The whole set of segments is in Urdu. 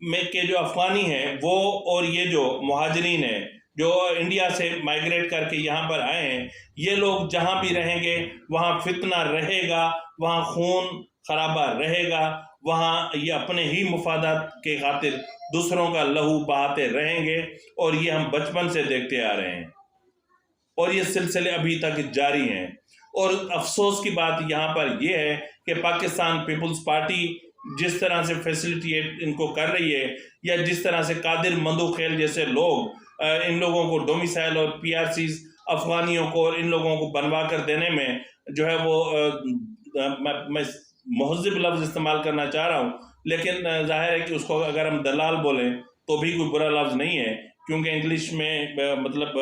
میں کے جو افغانی ہیں وہ اور یہ جو مہاجرین ہیں جو انڈیا سے مائیگریٹ کر کے یہاں پر آئے ہیں، یہ لوگ جہاں بھی رہیں گے وہاں فتنہ رہے گا، وہاں خون خرابہ رہے گا، وہاں یہ اپنے ہی مفادات کے خاطر دوسروں کا لہو بہاتے رہیں گے، اور یہ ہم بچپن سے دیکھتے آ رہے ہیں اور یہ سلسلے ابھی تک جاری ہیں۔ اور افسوس کی بات یہاں پر یہ ہے کہ پاکستان پیپلز پارٹی جس طرح سے فیسیلیٹیٹ ان کو کر رہی ہے، یا جس طرح سے قادر مندوخیل جیسے لوگ ان لوگوں کو ڈومیسائل اور پی آر سیز افغانیوں کو اور ان لوگوں کو بنوا کر دینے میں جو ہے وہ میں مہذب لفظ استعمال کرنا چاہ رہا ہوں، لیکن ظاہر ہے کہ اس کو اگر ہم دلال بولیں تو بھی کوئی برا لفظ نہیں ہے، کیونکہ انگلش میں مطلب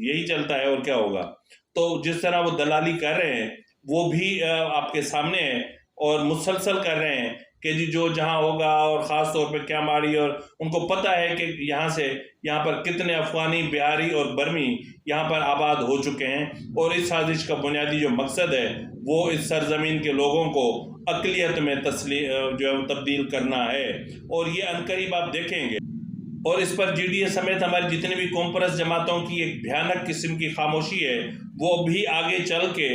یہی چلتا ہے اور کیا ہوگا۔ تو جس طرح وہ دلالی کر رہے ہیں وہ بھی آپ کے سامنے ہے، اور مسلسل کر رہے ہیں کہ جی جو جہاں ہوگا، اور خاص طور پہ کیا ماڑی، اور ان کو پتہ ہے کہ یہاں پر کتنے افغانی، بہاری اور برمی یہاں پر آباد ہو چکے ہیں، اور اس سازش کا بنیادی جو مقصد ہے وہ اس سرزمین کے لوگوں کو اقلیت میں جو ہے تبدیل کرنا ہے، اور یہ عنقریب آپ دیکھیں گے۔ اور اس پر جی ڈی اے سمیت ہماری جتنی بھی قوم پرست جماعتوں کی ایک بھیانک قسم کی خاموشی ہے، وہ بھی آگے چل کے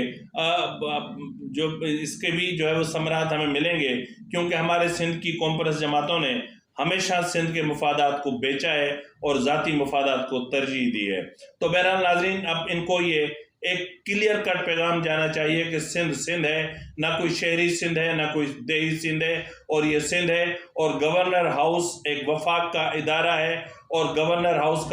جو اس کے بھی جو ہے وہ ثمرات ہمیں ملیں گے، کیونکہ ہمارے سندھ کی قوم پرست جماعتوں نے ہمیشہ سندھ کے مفادات کو بیچا ہے اور ذاتی مفادات کو ترجیح دی ہے۔ تو بہرحال ناظرین، اب ان کو یہ ایک کلیئر کٹ پیغام جانا چاہیے کہ سندھ سندھ ہے، نہ کوئی شہری سندھ ہے، نہ کوئی دیہی سندھ ہے، اور یہ سندھ ہے، اور گورنر ہاؤس ایک وفاق کا ادارہ ہے، اور گورنر ہاؤس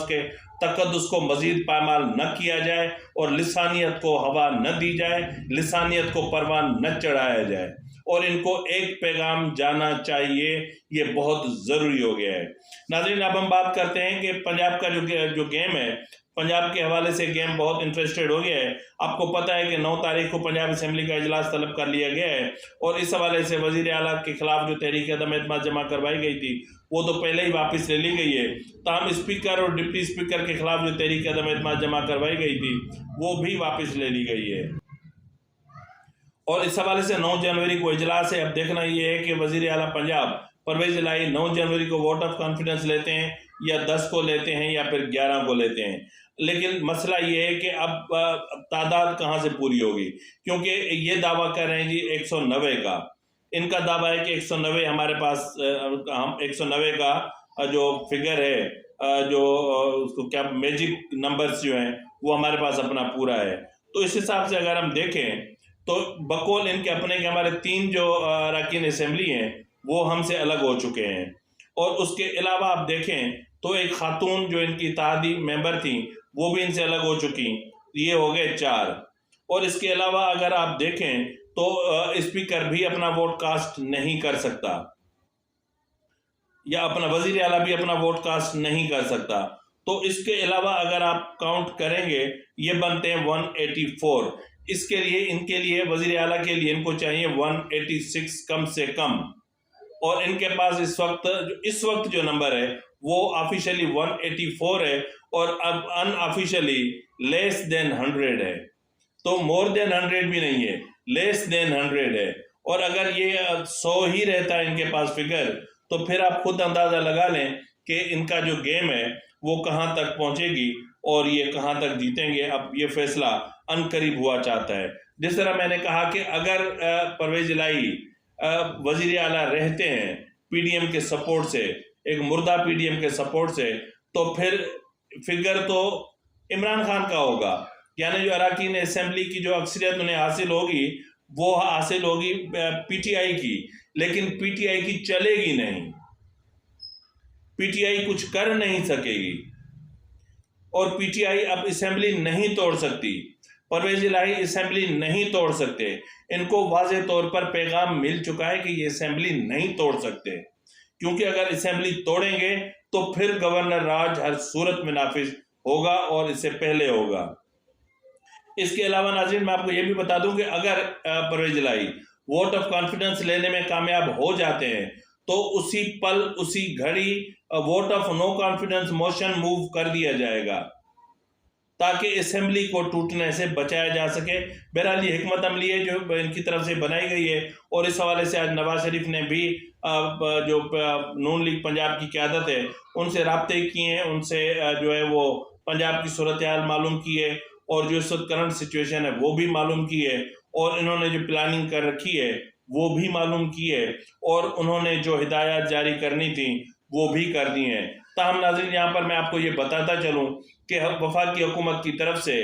کے تقدس کو مزید پامال نہ کیا جائے، اور لسانیت کو ہوا نہ دی جائے، لسانیت کو پروان نہ چڑھایا جائے، اور ان کو ایک پیغام جانا چاہیے، یہ بہت ضروری ہو گیا ہے۔ ناظرین، اب ہم بات کرتے ہیں کہ پنجاب کا جو گیم ہے، پنجاب کے حوالے سے گیم بہت انٹرسٹڈ ہو گیا ہے۔ آپ کو پتہ ہے کہ 9 تاریخ کو پنجاب اسمبلی کا اجلاس طلب کر لیا گیا ہے، اور اس حوالے سے وزیر اعلیٰ کے خلاف جو تحریک عدم اعتماد جمع کروائی گئی تھی وہ تو پہلے ہی واپس لے لی گئی ہے، تاہم اسپیکر اور ڈپٹی اسپیکر کے خلاف جو تحریک عدم اعتماد جمع کروائی گئی تھی وہ بھی واپس لے لی گئی ہے۔ اور اس حوالے سے 9 جنوری کو اجلاس ہے۔ اب دیکھنا یہ ہے کہ وزیر اعلیٰ پنجاب پرویز الہی 9 جنوری کو ووٹ آف کانفیڈنس لیتے ہیں، یا 10 کو لیتے ہیں، یا پھر 11 کو لیتے ہیں۔ لیکن مسئلہ یہ ہے کہ اب تعداد کہاں سے پوری ہوگی، کیونکہ یہ دعویٰ کر رہے ہیں جی 190 کا، ان کا دعویٰ ہے کہ 190 ہمارے پاس، ہم 190 کا جو فگر ہے، جو اس کو کیا میجک نمبرز جو ہیں وہ ہمارے پاس اپنا پورا ہے۔ تو اس حساب سے اگر ہم دیکھیں تو بقول ان کے اپنے کہ ہمارے 3 جو اراکین اسمبلی ہیں وہ ہم سے الگ ہو چکے ہیں، اور اس کے علاوہ آپ دیکھیں تو ایک خاتون جو ان کی اتحادی ممبر تھیں وہ بھی ان سے الگ ہو چکی، یہ ہو گئے 4۔ اور اس کے علاوہ اگر آپ دیکھیں تو اسپیکر بھی اپنا ووٹ کاسٹ نہیں کر سکتا، یا اپنا وزیر اعلیٰ بھی اپنا ووٹ کاسٹ نہیں کر سکتا۔ تو اس کے علاوہ اگر آپ کاؤنٹ کریں گے یہ بنتے ہیں 184۔ اس کے لیے ان کے لیے وزیر اعلیٰ کے لیے ان کو چاہیے 186 کم سے کم، اور ان کے پاس اس وقت جو نمبر ہے وہ آفیشلی 184 ہے، اور اب ان آفیشلی لیس دین 100 ہے۔ تو مور دین 100 بھی نہیں ہے، لیس دین 100 ہے۔ اور اگر یہ 100 ہی رہتا ہے ان کے پاس فگر، تو پھر آپ خود اندازہ لگا لیں کہ ان کا جو گیم ہے وہ کہاں تک پہنچے گی اور یہ کہاں تک جیتیں گے۔ اب یہ فیصلہ ان قریب ہوا چاہتا ہے۔ جس طرح میں نے کہا کہ اگر پرویز الہی وزیر اعلیٰ رہتے ہیں پی ڈی ایم کے سپورٹ سے، ایک مردہ پی ڈی ایم کے سپورٹ سے، تو پھر فگر تو عمران خان کا ہوگا، یعنی جو اراکین اسمبلی کی جو اکثریت انہیں حاصل ہوگی وہ حاصل ہوگی پی ٹی آئی کی، لیکن پی ٹی آئی کی چلے گی نہیں، پی ٹی آئی کچھ کر نہیں سکے گی، اور پی ٹی آئی اب اسمبلی نہیں توڑ سکتی، پرویز الہی اسمبلی نہیں توڑ سکتے۔ ان کو واضح طور پر پیغام مل چکا ہے کہ یہ اسمبلی نہیں توڑ سکتے، کیونکہ اگر اسمبلی توڑیں گے تو پھر گورنر راج ہر صورت میں نافذ ہوگا، اور اس سے پہلے ہوگا۔ اس کے علاوہ ناظرین میں آپ کو یہ بھی بتا دوں کہ اگر پرویز الہی ووٹ آف کانفیڈنس لینے میں کامیاب ہو جاتے ہیں تو اسی پل اسی گھڑی vote of no confidence motion move کر دیا جائے گا، تاکہ اسمبلی کو ٹوٹنے سے بچایا جا سکے۔ بہرحال یہ حکمت عملی ہے جو ان کی طرف سے بنائی گئی ہے، اور اس حوالے سے آج نواز شریف نے بھی جو نون لیگ پنجاب کی قیادت ہے ان سے رابطے کیے ہیں، ان سے جو ہے وہ پنجاب کی صورتحال معلوم کی ہے، اور جو اس وقت کرنٹ سچویشن ہے وہ بھی معلوم کی ہے، اور انہوں نے جو پلاننگ کر رکھی ہے وہ بھی معلوم کی ہے، اور انہوں نے جو ہدایات جاری کرنی تھیں وہ بھی کر دی ہیں۔ تاہم ناظرین، یہاں پر میں آپ کو یہ بتاتا چلوں کہ وفاقی حکومت کی طرف سے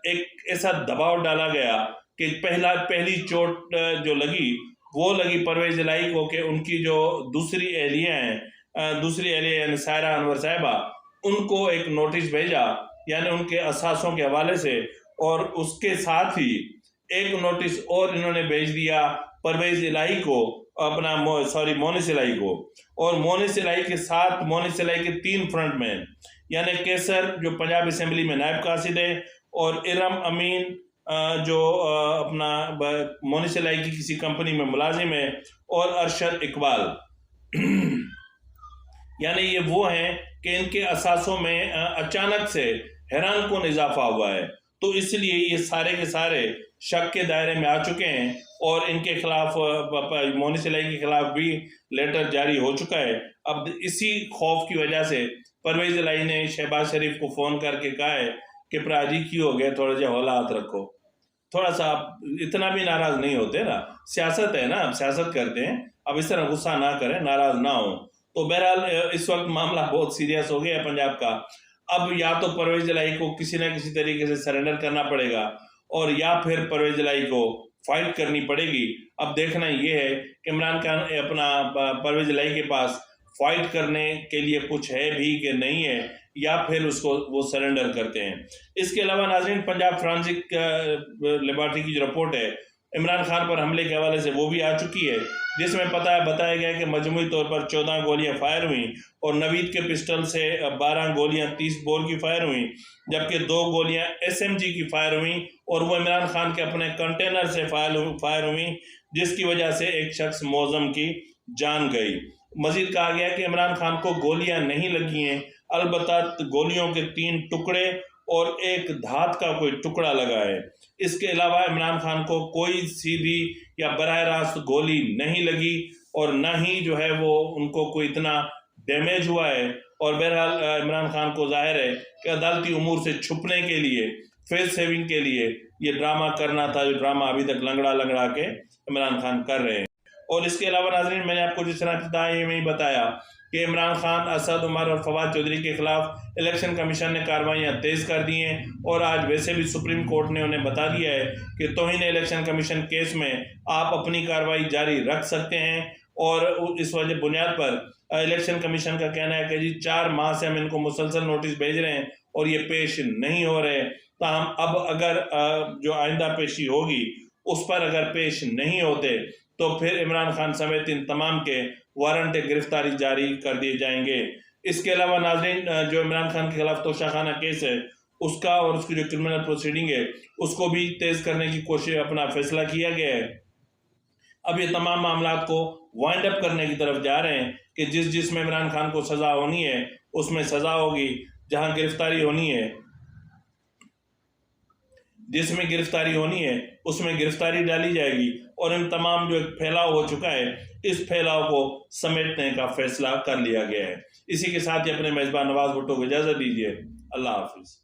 ایک ایسا دباؤ ڈالا گیا کہ پہلی چوٹ جو لگی وہ لگی پرویز الہی کو، کہ ان کی جو دوسری اہلیہ ہیں، دوسری اہلیہ یعنی سائرہ انور صاحبہ، ان کو ایک نوٹس بھیجا، یعنی ان کے اثاثوں کے حوالے سے، اور اس کے ساتھ ہی ایک نوٹس اور انہوں نے بھیج دیا پرویز الہی کو، مونس الہی کو، اور مونس الہی کے ساتھ مونس الہی کے 3 فرنٹ میں، یعنی کیسر جو پنجاب اسمبلی میں نائب قاصد ہے، اور ارم امین جو اپنا مونس الہی کی کسی کمپنی میں ملازم ہے، اور ارشد اقبال یعنی یہ وہ ہیں کہ ان کے اثاثوں میں اچانک سے حیران کن اضافہ ہوا ہے، تو اس لیے یہ سارے کے سارے شک کے دائرے میں آ چکے ہیں، اور ان کے خلاف مونس الہی کے خلاف بھی لیٹر جاری ہو چکا ہے۔ اب اسی خوف کی وجہ سے پرویز الہی نے شہباز شریف کو فون کر کے کہا ہے کہ پراجی کی ہو گئے، تھوڑا جا حولات رکھو، تھوڑا سا اتنا بھی ناراض نہیں ہوتے نا، سیاست ہے نا، اب سیاست کرتے ہیں، اب اس طرح غصہ نہ کریں، ناراض نہ ہوں۔ تو بہرحال اس وقت معاملہ بہت سیریس ہو گیا ہے پنجاب کا۔ اب یا تو پرویز الہی کو کسی نہ کسی طریقے سے سرنڈر کرنا پڑے گا، اور یا پھر پرویز الہی کو فائٹ کرنی پڑے گی۔ اب دیکھنا یہ ہے کہ عمران خان اپنا پرویز الہی کے پاس فائٹ کرنے کے لیے کچھ ہے بھی کہ نہیں ہے، یا پھر اس کو وہ سرنڈر کرتے ہیں۔ اس کے علاوہ ناظرین، پنجاب فرانسک لیبارٹری کی جو رپورٹ ہے عمران خان پر حملے کے حوالے سے وہ بھی آ چکی ہے، جس میں بتایا گیا کہ مجموعی طور پر 14 گولیاں فائر ہوئیں، اور نوید کے پسٹل سے 12 گولیاں 30 بور کی فائر ہوئیں، جبکہ 2 گولیاں SMG کی فائر ہوئیں، اور وہ عمران خان کے اپنے کنٹینر سے فائر ہوئیں، جس کی وجہ سے ایک شخص معظم کی جان گئی۔ مزید کہا گیا کہ عمران خان کو گولیاں نہیں لگی ہیں، البتہ گولیوں کے 3 ٹکڑے اور ایک دھات کا کوئی ٹکڑا لگا ہے۔ اس کے علاوہ عمران خان کو کوئی سیدھی یا براہ راست گولی نہیں لگی، اور نہ ہی جو ہے وہ ان کو کوئی اتنا ڈیمیج ہوا ہے۔ اور بہرحال عمران خان کو ظاہر ہے کہ عدالتی امور سے چھپنے کے لیے، فیس سیونگ کے لیے یہ ڈرامہ کرنا تھا، جو ڈرامہ ابھی تک لنگڑا کے عمران خان کر رہے ہیں۔ اور اس کے علاوہ ناظرین، میں نے آپ کو جس طرح ابتدائی میں ہی بتایا کہ عمران خان، اسد عمر اور فواد چودھری کے خلاف الیکشن کمیشن نے کارروائیاں تیز کر دی ہیں، اور آج ویسے بھی سپریم کورٹ نے انہیں بتا دیا ہے کہ توہین الیکشن کمیشن کیس میں آپ اپنی کارروائی جاری رکھ سکتے ہیں۔ اور اس وجہ بنیاد پر الیکشن کمیشن کا کہنا ہے کہ جی 4 ماہ سے ہم ان کو مسلسل نوٹس بھیج رہے ہیں اور یہ پیش نہیں ہو رہے، تاہم اب اگر جو آئندہ پیشی ہوگی اس پر اگر پیش نہیں ہوتے تو پھر عمران خان سمیت ان تمام کے وارنٹ گرفتاری جاری کر دیے جائیں گے۔ اس کے علاوہ ناظرین، جو عمران خان کے خلاف توشہ خانہ کیس ہے اس کا، اور اس کی جو کرمنل پروسیڈنگ ہے اس کو بھی تیز کرنے کی کوشش، اپنا فیصلہ کیا گیا ہے۔ اب یہ تمام معاملات کو وائنڈ اپ کرنے کی طرف جا رہے ہیں کہ جس میں عمران خان کو سزا ہونی ہے اس میں سزا ہوگی، جہاں گرفتاری ہونی ہے، جس میں گرفتاری ہونی ہے اس میں گرفتاری ڈالی جائے گی، اور ان تمام جو ایک پھیلاؤ ہو چکا ہے اس پھیلاؤ کو سمیٹنے کا فیصلہ کر لیا گیا ہے۔ اسی کے ساتھ ہی اپنے میزبان نواز بھٹو کو اجازت دیجیے۔ اللہ حافظ۔